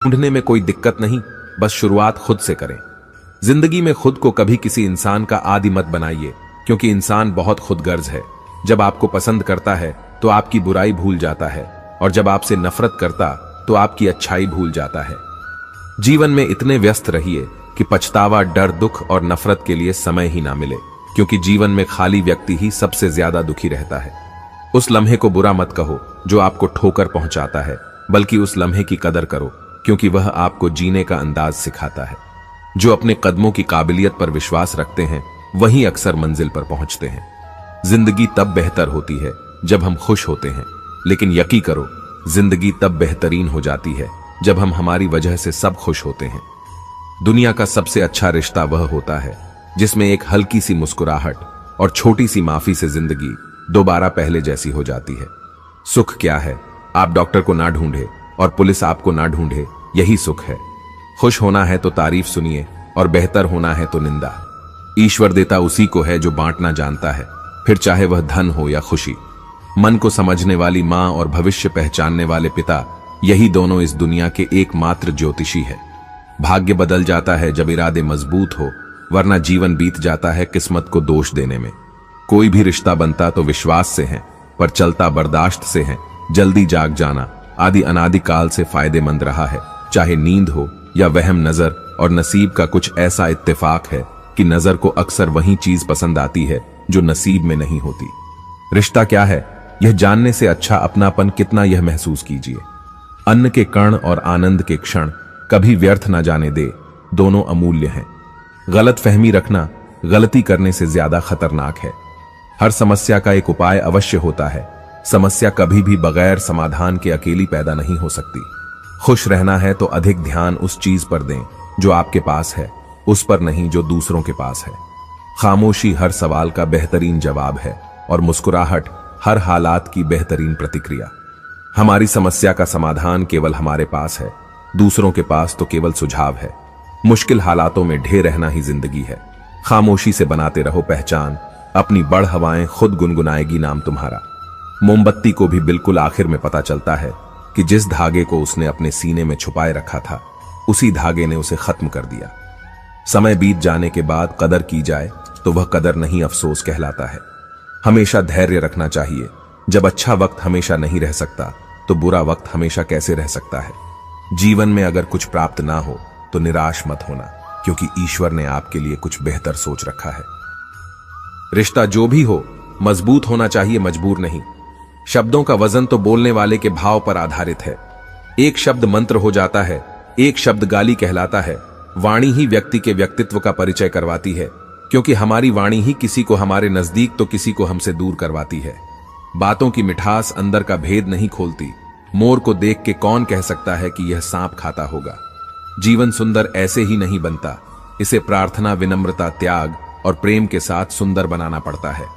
ढूंढने में कोई दिक्कत नहीं, बस शुरुआत खुद से करें। जिंदगी में खुद को कभी किसी इंसान का आदी मत बनाइए, क्योंकि इंसान बहुत खुदगर्ज है। जब आपको पसंद करता है तो आपकी बुराई भूल जाता है, और जब आपसे नफरत करता तो आपकी अच्छाई भूल जाता है। जीवन में इतने व्यस्त रहिए कि पछतावा, डर, दुख और नफरत के लिए समय ही ना मिले, क्योंकि जीवन में खाली व्यक्ति ही सबसे ज्यादा दुखी रहता है। उस लम्हे को बुरा मत कहो जो आपको ठोकर पहुंचाता है, बल्कि उस लम्हे की कदर करो, क्योंकि वह आपको जीने का अंदाज सिखाता है। जो अपने कदमों की काबिलियत पर विश्वास रखते हैं वही अक्सर मंजिल पर पहुंचते हैं। जिंदगी तब बेहतर होती है जब हम खुश होते हैं, लेकिन यकीन करो जिंदगी तब बेहतरीन हो जाती है जब हम हमारी वजह से सब खुश होते हैं। दुनिया का सबसे अच्छा रिश्ता वह होता है जिसमें एक हल्की सी मुस्कुराहट और छोटी सी माफी से जिंदगी दोबारा पहले जैसी हो जाती है। सुख क्या है? आप डॉक्टर को ना ढूंढे और पुलिस आपको ना ढूंढे, यही सुख है। खुश होना है तो तारीफ सुनिए, और बेहतर होना है तो निंदा। ईश्वर देता उसी को है जो बांटना जानता है, फिर चाहे वह धन हो या खुशी। मन को समझने वाली मां और भविष्य पहचानने वाले पिता, यही दोनों इस दुनिया के एकमात्र ज्योतिषी है। भाग्य बदल जाता है जब इरादे मजबूत हो, वरना जीवन बीत जाता है किस्मत को दोष देने में। कोई भी रिश्ता बनता तो विश्वास से है, पर चलता बर्दाश्त से है। जल्दी जाग जाना आदि अनादि काल से फायदेमंद रहा है, चाहे नींद हो या वहम नजर। और नसीब का कुछ ऐसा इत्तेफाक है कि नजर को अक्सर वही चीज पसंद आती है जो नसीब में नहीं होती। रिश्ता क्या है यह जानने से अच्छा अपनापन कितना, यह महसूस कीजिए। अन्न के कण और आनंद के क्षण कभी व्यर्थ ना जाने दे, दोनों अमूल्य हैं। गलत फहमी रखना गलती करने से ज्यादा खतरनाक है। हर समस्या का एक उपाय अवश्य होता है। समस्या कभी भी बगैर समाधान के अकेली पैदा नहीं हो सकती। खुश रहना है तो अधिक ध्यान उस चीज पर दें जो आपके पास है, उस पर नहीं जो दूसरों के पास है। खामोशी हर सवाल का बेहतरीन जवाब है, और मुस्कुराहट हर हालात की बेहतरीन प्रतिक्रिया। हमारी समस्या का समाधान केवल हमारे पास है, दूसरों के पास तो केवल सुझाव है। मुश्किल हालातों में ढेर रहना ही जिंदगी है। खामोशी से बनाते रहो पहचान, अपनी बढ़ हवाएं खुद गुनगुनाएगी नाम तुम्हारा। मोमबत्ती को भी बिल्कुल आखिर में पता चलता है कि जिस धागे को उसने अपने सीने में छुपाए रखा था, उसी धागे ने उसे खत्म कर दिया। समय बीत जाने के बाद कदर की जाए तो वह कदर नहीं, अफसोस कहलाता है। हमेशा धैर्य रखना चाहिए। जब अच्छा वक्त हमेशा नहीं रह सकता तो बुरा वक्त हमेशा कैसे रह सकता है। जीवन में अगर कुछ प्राप्त ना हो तो निराश मत होना, क्योंकि ईश्वर ने आपके लिए कुछ बेहतर सोच रखा है। रिश्ता जो भी हो मजबूत होना चाहिए, मजबूर नहीं। शब्दों का वजन तो बोलने वाले के भाव पर आधारित है। एक शब्द मंत्र हो जाता है, एक शब्द गाली कहलाता है। वाणी ही व्यक्ति के व्यक्तित्व का परिचय करवाती है, क्योंकि हमारी वाणी ही किसी को हमारे नजदीक तो किसी को हमसे दूर करवाती है। बातों की मिठास अंदर का भेद नहीं खोलती। मोर को देख के कौन कह सकता है कि यह सांप खाता होगा। जीवन सुंदर ऐसे ही नहीं बनता, इसे प्रार्थना, विनम्रता, त्याग और प्रेम के साथ सुंदर बनाना पड़ता है।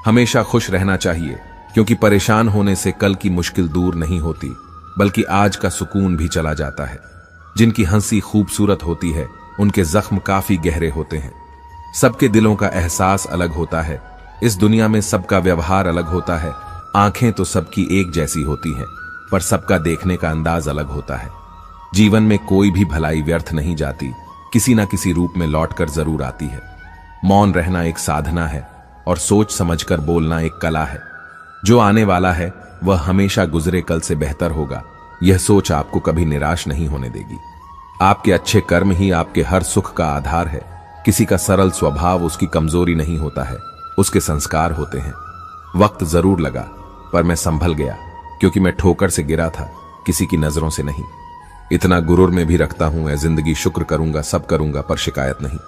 हमेशा खुश रहना चाहिए, क्योंकि परेशान होने से कल की मुश्किल दूर नहीं होती, बल्कि आज का सुकून भी चला जाता है। जिनकी हंसी खूबसूरत होती है उनके जख्म काफी गहरे होते हैं। सबके दिलों का एहसास अलग होता है। इस दुनिया में सबका व्यवहार अलग होता है। आंखें तो सबकी एक जैसी होती हैं, पर सबका देखने का अंदाज अलग होता है। जीवन में कोई भी भलाई व्यर्थ नहीं जाती, किसी ना किसी रूप में लौटकर जरूर आती है। मौन रहना एक साधना है, और सोच समझकर बोलना एक कला है। जो आने वाला है वह हमेशा गुजरे कल से बेहतर होगा, यह सोच आपको कभी निराश नहीं होने देगी। आपके अच्छे कर्म ही आपके हर सुख का आधार है। किसी का सरल स्वभाव उसकी कमजोरी नहीं होता है, उसके संस्कार होते हैं। वक्त जरूर लगा, पर मैं संभल गया, क्योंकि मैं ठोकर से गिरा था, किसी की नजरों से नहीं। इतना गुरूर में भी रखता हूं, मैं जिंदगी शुक्र करूंगा, सब करूंगा, पर शिकायत नहीं।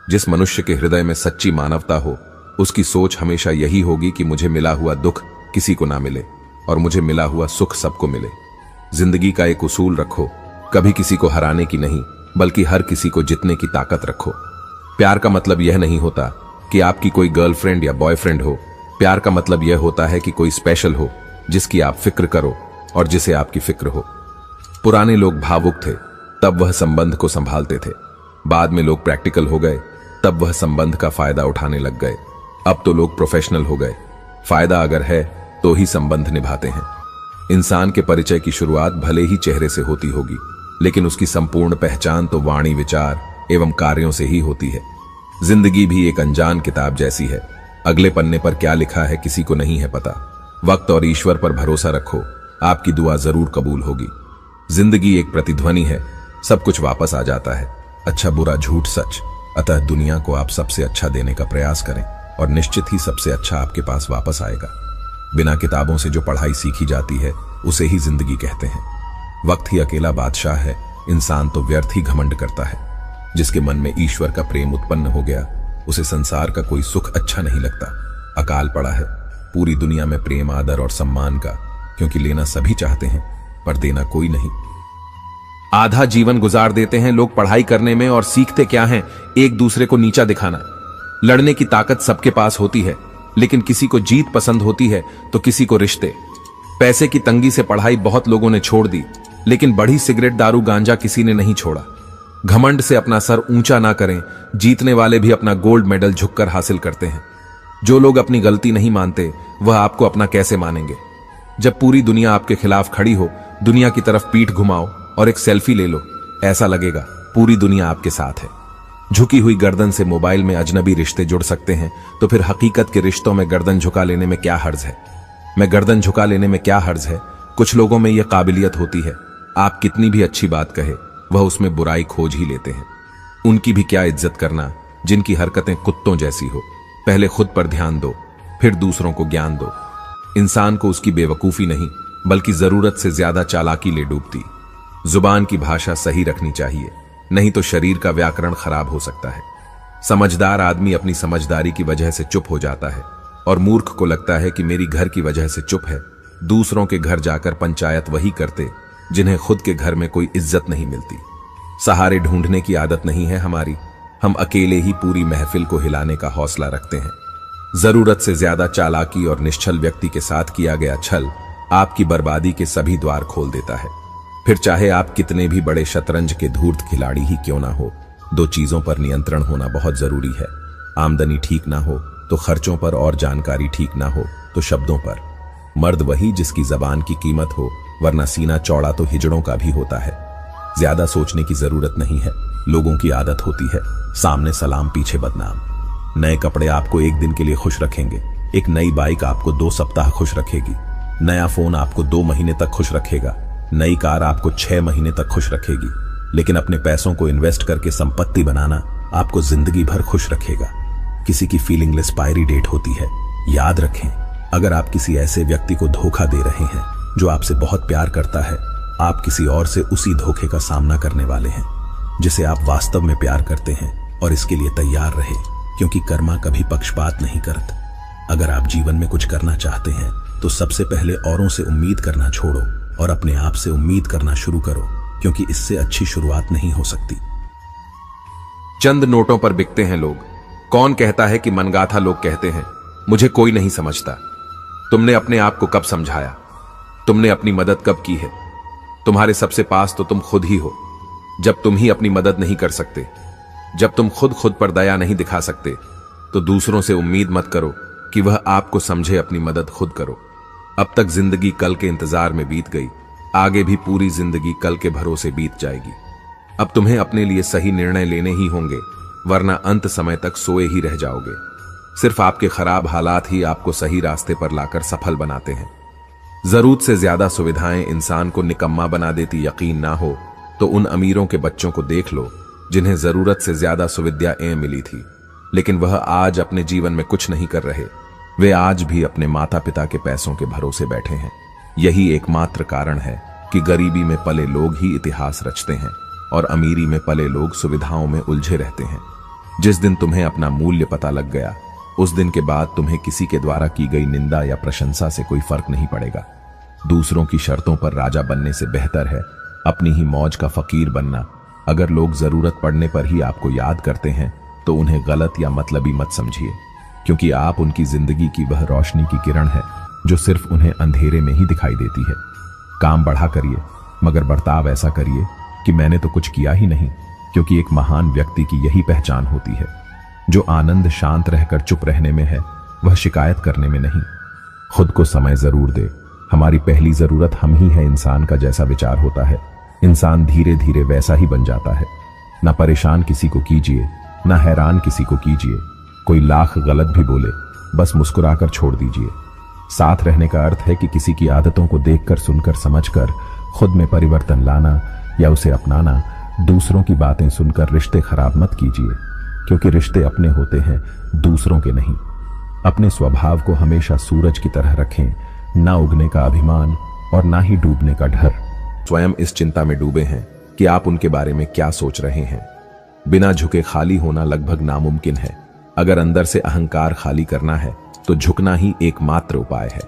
जिस मनुष्य के हृदय में सच्ची मानवता हो, उसकी सोच हमेशा यही होगी कि मुझे मिला हुआ दुख किसी को ना मिले, और मुझे मिला हुआ सुख सबको मिले। जिंदगी का एक उसूल रखो, कभी किसी को हराने की नहीं, बल्कि हर किसी को जितने की ताकत रखो। प्यार का मतलब यह नहीं होता कि आपकी कोई गर्लफ्रेंड या बॉयफ्रेंड हो। प्यार का मतलब यह होता है कि कोई स्पेशल हो, जिसकी आप फिक्र करो और जिसे आपकी फिक्र हो। पुराने लोग भावुक थे, तब वह संबंध को संभालते थे। बाद में लोग प्रैक्टिकल हो गए, तब वह संबंध का फायदा उठाने लग गए। अब तो लोग प्रोफेशनल हो गए, फायदा अगर है तो ही संबंध निभाते हैं। इंसान के परिचय की शुरुआत भले ही चेहरे से होती होगी, लेकिन उसकी संपूर्ण पहचान तो वाणी, विचार एवं कार्यों से ही होती है। जिंदगी भी एक अनजान किताब जैसी है। अगले पन्ने पर क्या लिखा है किसी को नहीं है पता। वक्त और ईश्वर पर भरोसा रखो, आपकी दुआ जरूर कबूल होगी। जिंदगी एक प्रतिध्वनि है, सब कुछ वापस आ जाता है, अच्छा बुरा झूठ सच। अतः दुनिया को आप सबसे अच्छा देने का प्रयास करें और निश्चित ही सबसे अच्छा आपके पास वापस आएगा। बिना किताबों से जो पढ़ाई सीखी जाती है उसे ही जिंदगी कहते हैं। वक्त ही अकेला बादशाह है, इंसान तो व्यर्थ ही घमंड करता है। जिसके मन में ईश्वर का प्रेम उत्पन्न हो गया उसे संसार का कोई सुख अच्छा नहीं लगता। अकाल पड़ा है पूरी दुनिया में प्रेम, आदर और सम्मान का, क्योंकि लेना सभी चाहते हैं पर देना कोई नहीं। आधा जीवन गुजार देते हैं लोग पढ़ाई करने में और सीखते क्या हैं, एक दूसरे को नीचा दिखाना। लड़ने की ताकत सबके पास होती है, लेकिन किसी को जीत पसंद होती है तो किसी को रिश्ते। पैसे की तंगी से पढ़ाई बहुत लोगों ने छोड़ दी, लेकिन बढ़ी सिगरेट, दारू, गांजा किसी ने नहीं छोड़ा। घमंड से अपना सर ऊंचा ना करें, जीतने वाले भी अपना गोल्ड मेडल झुककर हासिल करते हैं। जो लोग अपनी गलती नहीं मानते वह आपको अपना कैसे मानेंगे। जब पूरी दुनिया आपके खिलाफ खड़ी हो, दुनिया की तरफ पीठ घुमाओ और एक सेल्फी ले लो, ऐसा लगेगा पूरी दुनिया आपके साथ है। झुकी हुई गर्दन से मोबाइल में अजनबी रिश्ते जुड़ सकते हैं, तो फिर हकीकत के रिश्तों में गर्दन झुका लेने में क्या हर्ज है। मैं गर्दन झुका लेने में क्या हर्ज है, कुछ लोगों में यह काबिलियत होती है, आप कितनी भी अच्छी बात कहे वह उसमें बुराई खोज ही लेते हैं। उनकी भी क्या इज्जत करना जिनकी हरकतें कुत्तों जैसी हो। पहले खुद पर ध्यान दो, फिर दूसरों को ज्ञान दो। इंसान को उसकी बेवकूफी नहीं बल्कि जरूरत से ज्यादा चालाकी ले डूबती। जुबान की भाषा सही रखनी चाहिए, नहीं तो शरीर का व्याकरण खराब हो सकता है। समझदार आदमी अपनी समझदारी की वजह से चुप हो जाता है और मूर्ख को लगता है कि मेरी घर की वजह से चुप है। दूसरों के घर जाकर पंचायत वही करते जिन्हें खुद के घर में कोई इज्जत नहीं मिलती। सहारे ढूंढने की आदत नहीं है हमारी, हम अकेले ही पूरी महफिल को हिलाने का हौसला रखते हैं। जरूरत से ज्यादा चालाकी और निश्चल व्यक्ति के साथ किया गया छल आपकी बर्बादी के सभी द्वार खोल देता है। फिर चाहे आप कितने भी बड़े शतरंज के धूर्त खिलाड़ी ही क्यों ना हो, दो चीजों पर नियंत्रण होना बहुत जरूरी है। आमदनी ठीक ना हो तो खर्चों पर, और जानकारी ठीक ना हो तो शब्दों पर। मर्द वही जिसकी जबान की कीमत हो, वरना सीना चौड़ा तो हिजड़ों का भी होता है। ज्यादा सोचने की जरूरत नहीं है, लोगों की आदत होती है सामने सलाम पीछे बदनाम। नए कपड़े आपको एक दिन के लिए खुश रखेंगे, एक नई बाइक आपको 2 सप्ताह खुश रखेगी, नया फोन आपको 2 महीने तक खुश रखेगा, नई कार आपको 6 महीने तक खुश रखेगी। लेकिन अपने पैसों को इन्वेस्ट करके संपत्ति बनाना आपको जिंदगी भर खुश रखेगा। किसी की फीलिंग एक्सपायरी डेट होती है, याद रखें। अगर आप किसी ऐसे व्यक्ति को धोखा दे रहे हैं जो आपसे बहुत प्यार करता है, आप किसी और से उसी धोखे का सामना करने वाले हैं जिसे आप वास्तव में प्यार करते हैं। और इसके लिए तैयार रहे, क्योंकि कर्मा कभी पक्षपात नहीं करता। अगर आप जीवन में कुछ करना चाहते हैं तो सबसे पहले औरों से उम्मीद करना छोड़ो और अपने आप से उम्मीद करना शुरू करो, क्योंकि इससे अच्छी शुरुआत नहीं हो सकती। चंद नोटों पर बिकते हैं लोग। कौन कहता है कि मनगाथा लोग कहते हैं, मुझे कोई नहीं समझता। तुमने अपने आप को कब समझाया? तुमने अपनी मदद कब की है? तुम्हारे सबसे पास तो तुम खुद ही हो। जब तुम ही अपनी मदद नहीं कर सकते, जब तुम खुद पर दया नहीं दिखा सकते, तो दूसरों से उम्मीद मत करो कि वह आपको समझे। अपनी मदद खुद करो। अब तक जिंदगी कल के इंतजार में बीत गई, आगे भी पूरी जिंदगी कल के भरोसे बीत जाएगी। अब तुम्हें अपने लिए सही निर्णय लेने ही होंगे, वरना अंत समय तक सोए ही रह जाओगे। सिर्फ आपके खराब हालात ही आपको सही रास्ते पर लाकर सफल बनाते हैं। जरूरत से ज्यादा सुविधाएं इंसान को निकम्मा बना देती। यकीन ना हो तो उन अमीरों के बच्चों को देख लो जिन्हें जरूरत से ज्यादा सुविधाएं मिली थी, लेकिन वह आज अपने जीवन में कुछ नहीं कर रहे। वे आज भी अपने माता पिता के पैसों के भरोसे बैठे हैं। यही एकमात्र कारण है कि गरीबी में पले लोग ही इतिहास रचते हैं और अमीरी में पले लोग सुविधाओं में उलझे रहते हैं। जिस दिन तुम्हें अपना मूल्य पता लग गया, उस दिन के बाद तुम्हें किसी के द्वारा की गई निंदा या प्रशंसा से कोई फर्क नहीं पड़ेगा। दूसरों की शर्तों पर राजा बनने से बेहतर है अपनी ही मौज का फकीर बनना। अगर लोग जरूरत पड़ने पर ही आपको याद करते हैं तो उन्हें गलत या मतलबी मत समझिए, क्योंकि आप उनकी जिंदगी की वह रोशनी की किरण है जो सिर्फ उन्हें अंधेरे में ही दिखाई देती है। काम बढ़ा करिए, मगर बर्ताव ऐसा करिए कि मैंने तो कुछ किया ही नहीं, क्योंकि एक महान व्यक्ति की यही पहचान होती है। जो आनंद शांत रहकर चुप रहने में है, वह शिकायत करने में नहीं। खुद को समय जरूर दे। हमारी पहली जरूरत हम ही है। इंसान का जैसा विचार होता है, इंसान धीरे धीरे वैसा ही बन जाता है। ना परेशान किसी को कीजिए, ना हैरान किसी को कीजिए। कोई लाख गलत भी बोले, बस मुस्कुराकर छोड़ दीजिए। साथ रहने का अर्थ है कि किसी की आदतों को देखकर, सुनकर, समझकर खुद में परिवर्तन लाना या उसे अपनाना। दूसरों की बातें सुनकर रिश्ते खराब मत कीजिए, क्योंकि रिश्ते अपने होते हैं, दूसरों के नहीं। अपने स्वभाव को हमेशा सूरज की तरह रखें, ना उगने का अभिमान और ना ही डूबने का डर। स्वयं इस चिंता में डूबे हैं कि आप उनके बारे में क्या सोच रहे हैं। बिना झुके खाली होना लगभग नामुमकिन है। अगर अंदर से अहंकार खाली करना है तो झुकना ही एकमात्र उपाय है।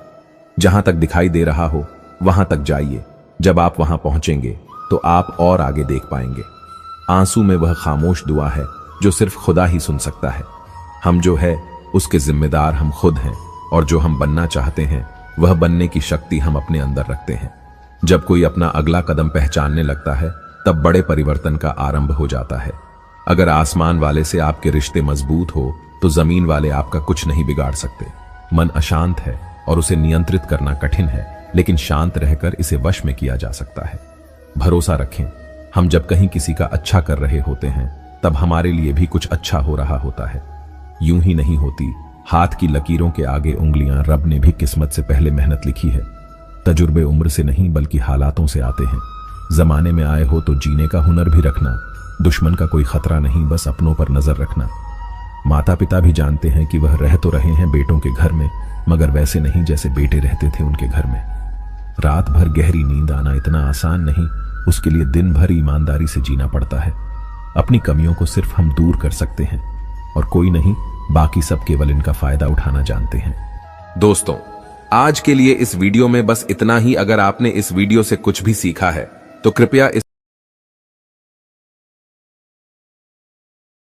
जहां तक दिखाई दे रहा हो वहां तक जाइए। जब आप वहां पहुंचेंगे तो आप और आगे देख पाएंगे। आंसू में वह खामोश दुआ है जो सिर्फ खुदा ही सुन सकता है। हम जो है उसके जिम्मेदार हम खुद हैं, और जो हम बनना चाहते हैं वह बनने की शक्ति हम अपने अंदर रखते हैं। जब कोई अपना अगला कदम पहचानने लगता है तब बड़े परिवर्तन का आरंभ हो जाता है। अगर आसमान वाले से आपके रिश्ते मजबूत हो तो जमीन वाले आपका कुछ नहीं बिगाड़ सकते। मन अशांत है और उसे नियंत्रित करना कठिन है, लेकिन शांत रहकर इसे वश में किया जा सकता है। भरोसा रखें, हम जब कहीं किसी का अच्छा कर रहे होते हैं तब हमारे लिए भी कुछ अच्छा हो रहा होता है। यूं ही नहीं होती। हाथ की लकीरों के आगे उंगलियां रब ने भी किस्मत से पहले मेहनत लिखी है। तजुर्बे उम्र से नहीं बल्कि हालातों से आते हैं। जमाने में आए हो तो जीने का हुनर भी रखना। दुश्मन का कोई खतरा नहीं, बस अपनों पर नजर रखना। माता पिता भी जानते हैं कि वह रह तो रहे हैं बेटों के घर में, मगर वैसे नहीं जैसे बेटे रहते थे उनके घर में। रात भर गहरी नींद आना इतना आसान नहीं, उसके लिए दिन भर ईमानदारी से जीना पड़ता है। अपनी कमियों को सिर्फ हम दूर कर सकते हैं, और कोई नहीं, बाकी सब केवल इनका फायदा उठाना जानते हैं। दोस्तों, आज के लिए इस वीडियो में बस इतना ही। अगर आपने इस वीडियो से कुछ भी सीखा है तो कृपया